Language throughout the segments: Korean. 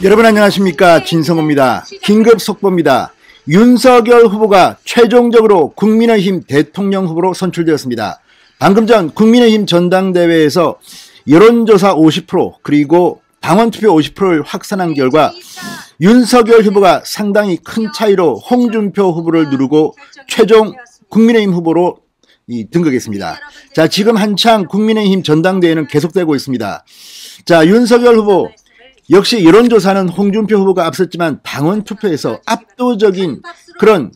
여러분 안녕하십니까, 진성호입니다. 긴급 속보입니다. 윤석열 후보가 최종적으로 국민의힘 대통령 후보로 선출되었습니다. 방금 전 국민의힘 전당대회에서 여론조사 50% 그리고 당원투표 50%를 확산한 결과 윤석열 후보가 상당히 큰 차이로 홍준표 후보를 누르고 최종 국민의힘 후보로 등극했습니다. 자, 지금 한창 국민의힘 전당대회는 계속되고 있습니다. 자, 윤석열 후보 역시 여론조사는 홍준표 후보가 앞섰지만 당원투표에서 압도적인 그런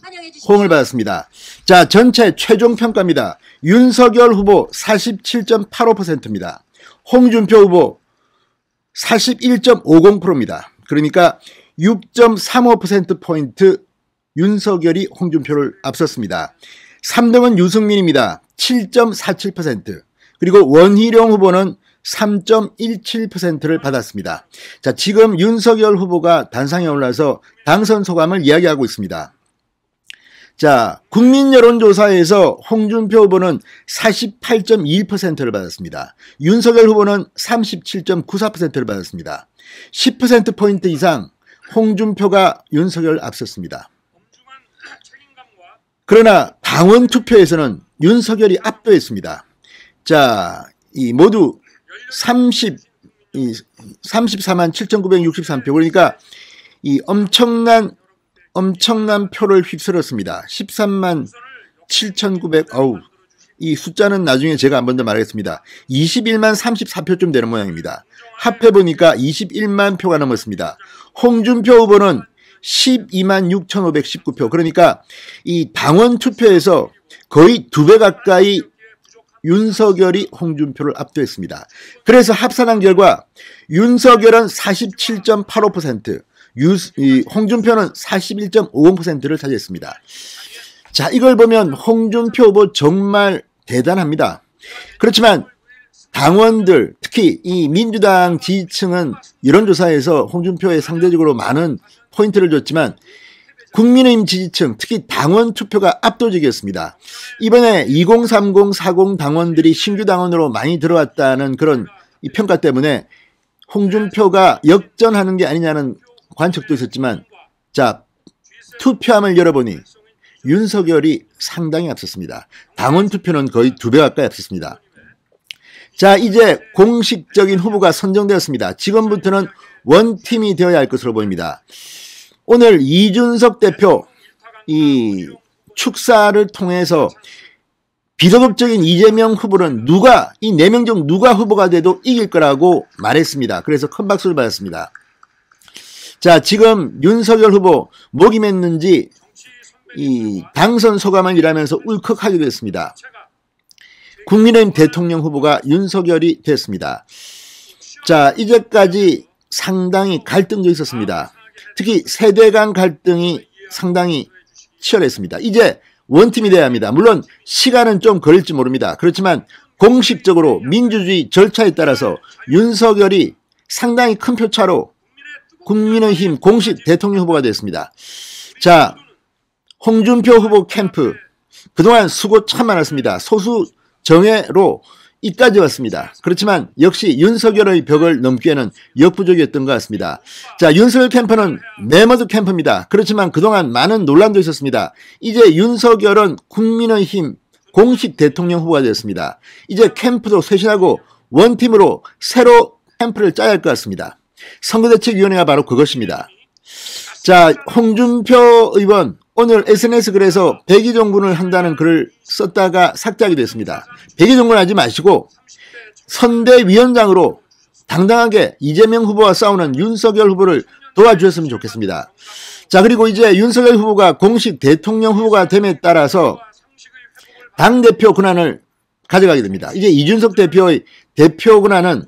호응을 받았습니다. 자, 전체 최종평가입니다. 윤석열 후보 47.85%입니다. 홍준표 후보 41.50%입니다. 그러니까 6.35%포인트 윤석열이 홍준표를 앞섰습니다. 3등은 유승민입니다. 7.47%. 그리고 원희룡 후보는 3.17%를 받았습니다. 자, 지금 윤석열 후보가 단상에 올라서 당선 소감을 이야기하고 있습니다. 자, 국민 여론조사에서 홍준표 후보는 48.21%를 받았습니다. 윤석열 후보는 37.94%를 받았습니다. 10%포인트 이상 홍준표가 윤석열을 앞섰습니다. 그러나 당원 투표에서는 윤석열이 압도했습니다. 자, 이 모두 34만 7,963표. 그러니까 이 엄청난 표를 휩쓸었습니다. 13만 7,900, 이 숫자는 나중에 제가 한 번 더 말하겠습니다. 21만 34표쯤 되는 모양입니다. 합해보니까 21만 표가 넘었습니다. 홍준표 후보는 12만 6,519표. 그러니까 이 당원 투표에서 거의 2배 가까이 윤석열이 홍준표를 압도했습니다. 그래서 합산한 결과 윤석열은 47.85%, 홍준표는 41.50%를 차지했습니다. 자, 이걸 보면 홍준표 후보 정말 대단합니다. 그렇지만 당원들, 특히 이 민주당 지지층은 여론조사에서 홍준표에 상대적으로 많은 포인트를 줬지만 국민의힘 지지층, 특히 당원 투표가 압도적이었습니다. 이번에 2030, 40 당원들이 신규 당원으로 많이 들어왔다는 그런 이 평가 때문에 홍준표가 역전하는 게 아니냐는 관측도 있었지만, 자, 투표함을 열어보니 윤석열이 상당히 앞섰습니다. 당원 투표는 거의 2배 가까이 앞섰습니다. 자, 이제 공식적인 후보가 선정되었습니다. 지금부터는 원팀이 되어야 할 것으로 보입니다. 오늘 이준석 대표 이 축사를 통해서 비도덕적인 이재명 후보는 이 4명 중 누가 후보가 돼도 이길 거라고 말했습니다. 그래서 큰 박수를 받았습니다. 자, 지금 윤석열 후보 목이 맸는지 이 당선 소감을 일하면서 울컥하게 됐습니다. 국민의힘 대통령 후보가 윤석열이 됐습니다. 자, 이제까지 상당히 갈등도 있었습니다. 특히 세대 간 갈등이 상당히 치열했습니다. 이제 원팀이 돼야 합니다. 물론 시간은 좀 걸릴지 모릅니다. 그렇지만 공식적으로 민주주의 절차에 따라서 윤석열이 상당히 큰 표차로 국민의힘 공식 대통령 후보가 됐습니다. 자, 홍준표 후보 캠프 그동안 수고 참 많았습니다. 소수 정예로 이까지 왔습니다. 그렇지만 역시 윤석열의 벽을 넘기에는 역부족이었던 것 같습니다. 자, 윤석열 캠프는 매머드 캠프입니다. 그렇지만 그동안 많은 논란도 있었습니다. 이제 윤석열은 국민의힘 공식 대통령 후보가 되었습니다. 이제 캠프도 쇄신하고 원팀으로 새로 캠프를 짜야 할 것 같습니다. 선거대책위원회가 바로 그것입니다. 자, 홍준표 의원 오늘 SNS 글에서 백의종군을 한다는 글을 썼다가 삭제하게 됐습니다. 백의종군 하지 마시고 선대위원장으로 당당하게 이재명 후보와 싸우는 윤석열 후보를 도와주셨으면 좋겠습니다. 자, 그리고 이제 윤석열 후보가 공식 대통령 후보가 됨에 따라서 당대표 권한을 가져가게 됩니다. 이제 이준석 대표의 대표 권한은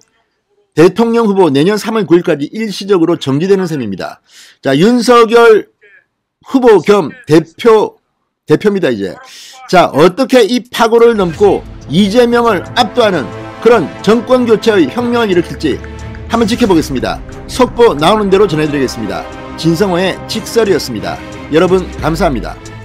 대통령 후보 내년 3월 9일까지 일시적으로 정지되는 셈입니다. 자, 윤석열 후보 겸 대표입니다, 이제. 자, 어떻게 이 파고를 넘고 이재명을 압도하는 그런 정권교체의 혁명을 일으킬지 한번 지켜보겠습니다. 속보 나오는 대로 전해드리겠습니다. 진성호의 직설이었습니다. 여러분 감사합니다.